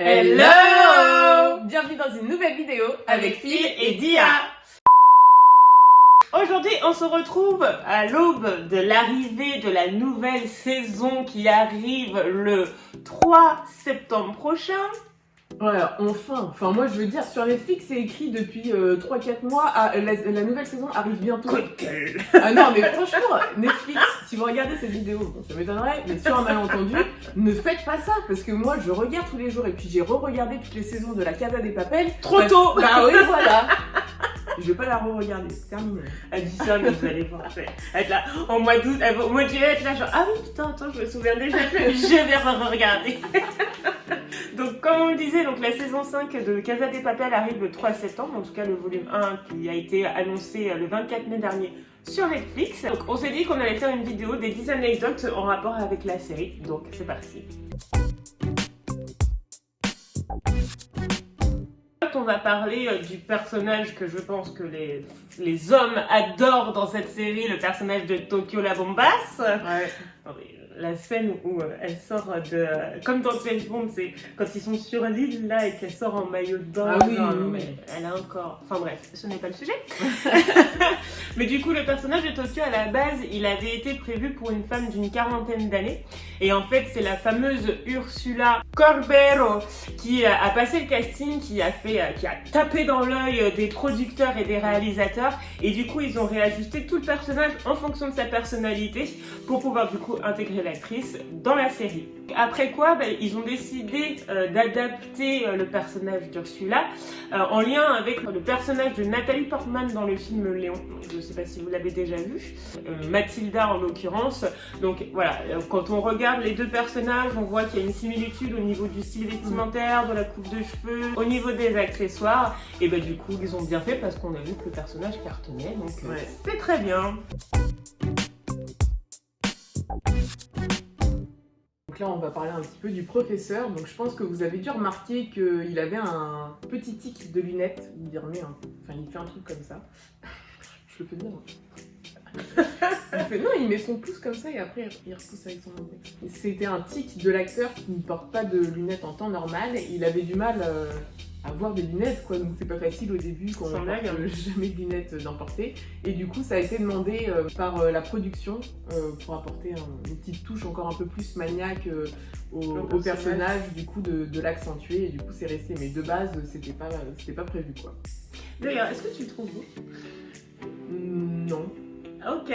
Hello! Bienvenue dans une nouvelle vidéo avec Phil et Dia. Aujourd'hui, on se retrouve à l'aube de l'arrivée de la nouvelle saison qui arrive le 3 septembre prochain. Ouais, enfin, moi je veux dire, sur Netflix c'est écrit depuis 3-4 mois, la nouvelle saison arrive bientôt. Coup de gueule. Ah non mais franchement, Netflix, si vous regardez cette vidéo, bon, ça m'étonnerait, mais sur un malentendu, ne faites pas ça, parce que moi je regarde tous les jours, et puis j'ai re-regardé toutes les saisons de la Casa des Papel. Trop tôt. Bah oui, voilà. Je vais pas la re-regarder, c'est terminé. Elle dit ça, mais vous allez voir. Être là, au mois d'août, au mois de juillet, être là genre, ah oui, putain, attends, je me souviens déjà, je vais re-regarder. Donc, comme on le disait, donc, la saison 5 de Casa des Papel arrive le 3 septembre, en tout cas le volume 1 qui a été annoncé le 24 mai dernier sur Netflix. Donc, on s'est dit qu'on allait faire une vidéo des 10 anecdotes en rapport avec la série. Donc, c'est parti. On va parler du personnage que je pense que les hommes adorent dans cette série, le personnage de Tokyo la Bombasse. Ouais. La scène où elle sort de... Comme dans James Bond, c'est quand ils sont sur l'île là et qu'elle sort en maillot de bain. Ah oui, non, oui. mais elle a encore... Enfin bref, ce n'est pas le sujet. Mais du coup, le personnage de Tokyo, à la base, il avait été prévu pour une femme d'une quarantaine d'années. Et en fait, c'est la fameuse Ursula Corbero qui a passé le casting, qui a tapé dans l'œil des producteurs et des réalisateurs. Et du coup, ils ont réajusté tout le personnage en fonction de sa personnalité pour pouvoir du coup intégrer l'actrice dans la série. Après quoi, ils ont décidé d'adapter le personnage d'Ursula en lien avec le personnage de Nathalie Portman dans le film Léon. Je ne sais pas si vous l'avez déjà vu. Mathilda en l'occurrence. Donc voilà, quand on regarde les deux personnages, on voit qu'il y a une similitude au niveau du style vestimentaire, de la coupe de cheveux, au niveau des accessoires. Et du coup, ils ont bien fait parce qu'on a vu que le personnage cartonnait. Donc c'est très bien. Donc là, on va parler un petit peu du professeur. Donc je pense que vous avez dû remarquer qu'il avait un petit tic de lunettes. Il remet il fait un truc comme ça. Je le fais bien. Il met son pouce comme ça et après il repousse avec son index. C'était un tic de l'acteur qui ne porte pas de lunettes en temps normal. Il avait du mal à voir des lunettes, quoi. Donc c'est pas facile au début quand on n'a jamais de lunettes d'emporter. Et du coup, ça a été demandé par la production pour apporter une petite touche encore un peu plus maniaque au personnage, du coup de l'accentuer. Et du coup, c'est resté. Mais de base, c'était pas prévu, quoi. D'ailleurs, est-ce que tu le trouves beau ? Non. Ok.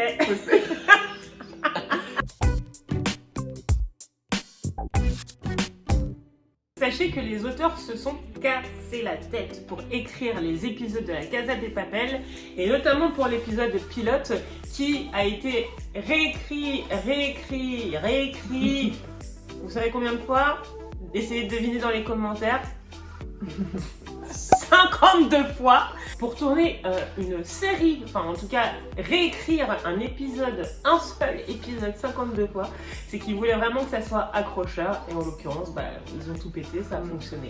Sachez que les auteurs se sont cassés la tête pour écrire les épisodes de la Casa des Papel et notamment pour l'épisode pilote qui a été réécrit. Vous savez combien de fois ? Essayez de deviner dans les commentaires. 52 fois pour tourner une série, enfin en tout cas réécrire un seul épisode 52 fois, c'est qu'ils voulaient vraiment que ça soit accrocheur et en l'occurrence ils ont tout pété, ça a fonctionné.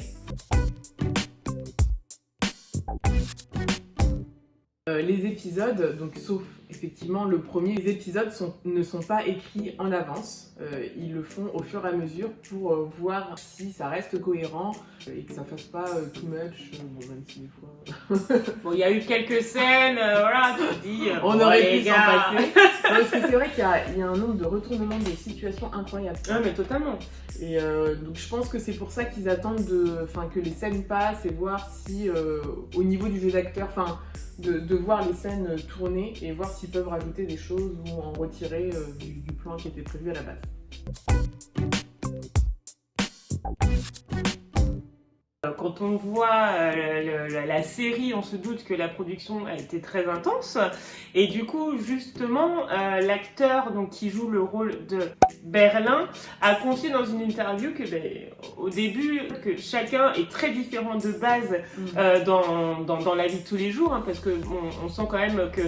Les épisodes, donc sauf effectivement le premier, les épisodes ne sont pas écrits en avance. Ils le font au fur et à mesure pour voir si ça reste cohérent et que ça fasse pas too much. Même si des fois. Bon, il y a eu quelques scènes, voilà, tu te dis. On aurait pu s'en passer. Parce que c'est vrai qu'il y a un nombre de retournements de situations incroyables. Ah, mais totalement. Et donc je pense que c'est pour ça qu'ils attendent que les scènes passent et voir si au niveau du jeu d'acteur, de voir les scènes tourner et voir s'ils peuvent rajouter des choses ou en retirer du plan qui était prévu à la base. Quand on voit la série, on se doute que la production a été très intense. Et du coup, justement, l'acteur qui joue le rôle de Berlin a confié dans une interview que, au début, que chacun est très différent de base dans la vie de tous les jours, parce que on sent quand même que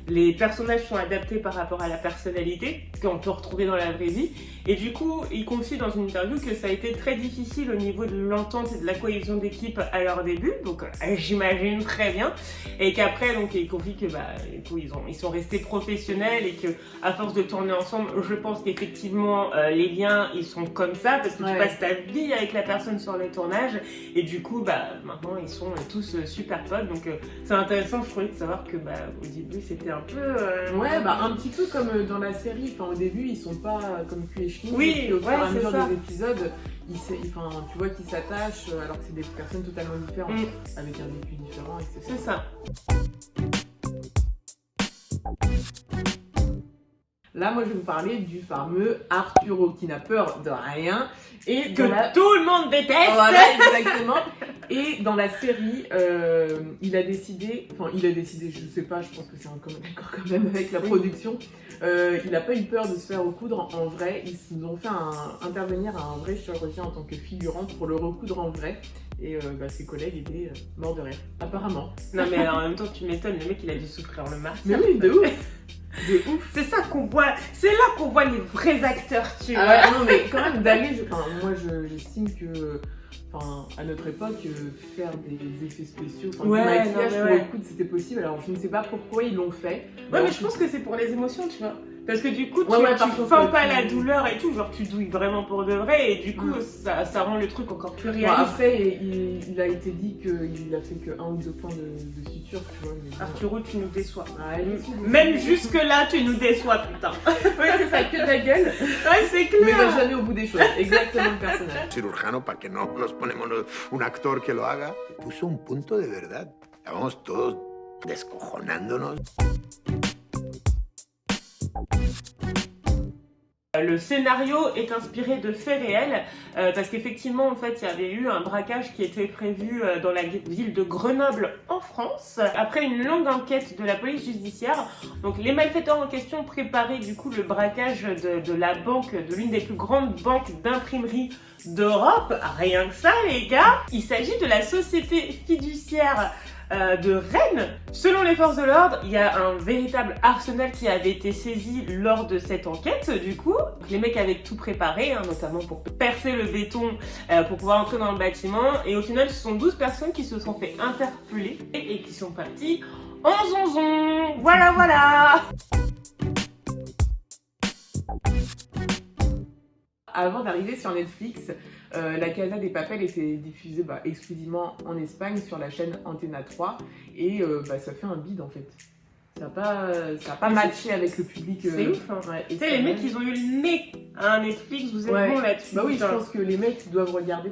les personnages sont adaptés par rapport à la personnalité qu'on peut retrouver dans la vraie vie. Et du coup, il confie dans une interview que ça a été très difficile au niveau de l'entente et de la cohésion d'équipe à leur début, donc j'imagine très bien. Et qu'après, donc, il confie que ils sont restés professionnels et que à force de tourner ensemble, je pense qu'effectivement les liens ils sont comme ça parce que tu passes ta vie avec la personne sur le tournage et du coup maintenant ils sont tous super potes. Donc c'est intéressant, je trouvais, de savoir que au début c'était un peu un petit peu comme dans la série. Enfin, au début ils sont pas comme cul et cheville. Oui, et puis, au fur et à mesure ça. des épisodes, tu vois qu'ils s'attachent alors que c'est des personnes totalement différentes avec un vécu différent, etc. C'est ça. Là, moi, je vais vous parler du fameux Arturo qui n'a peur de rien et que tout le monde déteste. Voilà, exactement. Et dans la série, il a décidé, je sais pas, je pense que c'est un commun accord quand même avec la production. Il n'a pas eu peur de se faire recoudre en vrai. Ils nous ont fait intervenir un vrai chirurgien en tant que figurant pour le recoudre en vrai. Et ses collègues étaient morts de rire, apparemment. Non mais en même temps, tu m'étonnes, le mec il a dû souffrir le martyr. Mais oui, de ouf. De ouf. C'est ça qu'on voit, c'est là qu'on voit les vrais acteurs, tu vois. Ouais, non mais quand même j'estime que à notre époque faire des effets spéciaux, du maquillage pour les coudes c'était possible. Alors je ne sais pas pourquoi ils l'ont fait. Ouais, mais je pense que c'est pour les émotions, tu vois. Parce que du coup, tu sens pas la douleur et tout, genre tu douilles vraiment pour de vrai et du coup ça rend le truc encore plus réaliste. Après, il a été dit qu'il a fait que 1 ou 2 points de suture, tu vois. Mais Arturo, tu nous déçois. Même jusque là, tu nous déçois, putain. Ouais, c'est ça, que de la gueule. Ouais, c'est clair. Mais il va jamais au bout des choses. Exactement le personnage. Cirujano, para que no nos ponemos un actor que lo haga. Puso un punto de verdad. Estábamos todos descojonándonos. Le scénario est inspiré de faits réels parce qu'effectivement en fait il y avait eu un braquage qui était prévu dans la ville de Grenoble en France. Après une longue enquête de la police judiciaire, donc les malfaiteurs en question préparaient du coup le braquage de la banque, de l'une des plus grandes banques d'imprimerie d'Europe. Rien que ça les gars. Il s'agit de la société fiduciaire de Rennes. Selon les forces de l'ordre, il y a un véritable arsenal qui avait été saisi lors de cette enquête. Du coup, les mecs avaient tout préparé, notamment pour percer le béton, pour pouvoir entrer dans le bâtiment. Et au final, ce sont 12 personnes qui se sont fait interpeller et qui sont parties en zonzon. Voilà. Avant d'arriver sur Netflix, La Casa de Papel était diffusée exclusivement en Espagne sur la chaîne Antena 3 et ça fait un bide en fait. Ça n'a pas matché avec le public. C'est ouf, hein. Ouais. Tu sais, les mecs, ils ont eu le nez à Netflix, vous êtes bons là-dessus. Bah oui, je pense que les mecs doivent regarder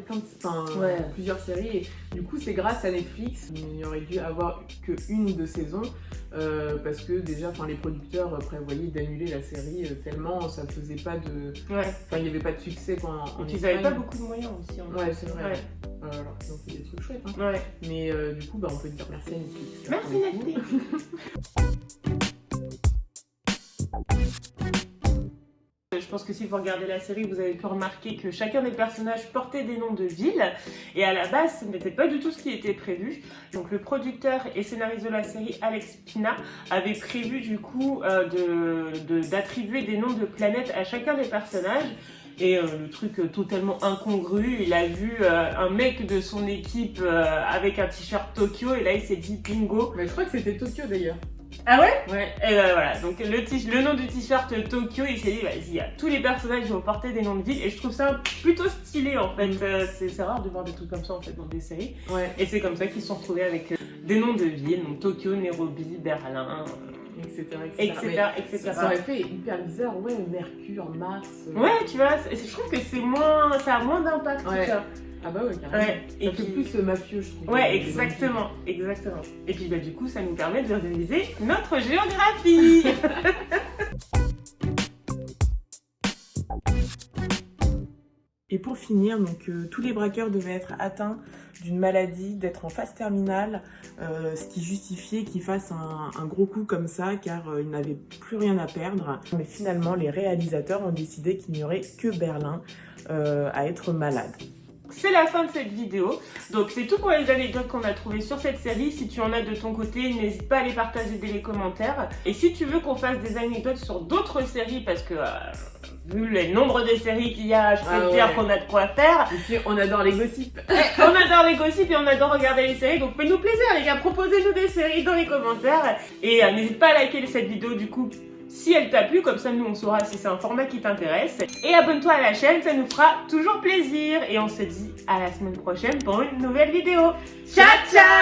plusieurs séries. Et du coup, c'est grâce à Netflix. Il n'y aurait dû avoir qu'une ou 2 saisons. Parce que déjà, les producteurs prévoyaient d'annuler la série tellement ça faisait pas de. Il n'y avait pas de succès quand. Ils n'avaient pas beaucoup de moyens aussi. Ouais, c'est vrai. Alors qu'ils ont fait des trucs chouettes. Hein. Ouais. Mais du coup, on peut dire merci à Netflix. Merci Netflix. Je pense que si vous regardez la série, vous avez pu remarquer que chacun des personnages portait des noms de villes. Et à la base, ce n'était pas du tout ce qui était prévu. Donc le producteur et scénariste de la série, Alex Pina, avait prévu du coup d'attribuer des noms de planètes à chacun des personnages. Et le truc totalement incongru, il a vu un mec de son équipe avec un t-shirt Tokyo et là il s'est dit bingo. Mais je crois que c'était Tokyo d'ailleurs. Ah ouais? Ouais. Et voilà, donc le nom du t-shirt Tokyo, il s'est dit vas-y, tous les personnages vont porter des noms de villes et je trouve ça plutôt stylé en fait. C'est rare de voir des trucs comme ça en fait dans des séries. Ouais. Et c'est comme ça qu'ils se sont retrouvés avec des noms de villes, donc Tokyo, Nairobi, Berlin, etc. Ça aurait fait hyper bizarre, Mercure, Mars. Ouais, tu vois, je trouve que ça a moins d'impact. Ouais. Tu vois. Ah bah ouais, carrément. Ouais. Ça fait plus mafieux, je trouve. Ouais, exactement. Et puis du coup, ça nous permet de réviser notre géographie. Et pour finir, tous les braqueurs devaient être atteints d'une maladie, d'être en phase terminale, ce qui justifiait qu'ils fassent un gros coup comme ça, car ils n'avaient plus rien à perdre. Mais finalement, les réalisateurs ont décidé qu'il n'y aurait que Berlin à être malade. C'est la fin de cette vidéo. Donc c'est tout pour les anecdotes qu'on a trouvées sur cette série. Si tu en as de ton côté, n'hésite pas à les partager dans les commentaires. Et si tu veux qu'on fasse des anecdotes sur d'autres séries, parce que vu le nombre de séries qu'il y a, je peux te dire qu'on a de quoi faire. Et puis on adore les gossips. On adore les gossips et on adore regarder les séries. Donc fais-nous plaisir les gars, proposez-nous des séries dans les commentaires. Et n'hésite pas à liker cette vidéo du coup si elle t'a plu, comme ça nous on saura si c'est un format qui t'intéresse. Et abonne-toi à la chaîne, ça nous fera toujours plaisir. Et on se dit à la semaine prochaine pour une nouvelle vidéo. Ciao ciao!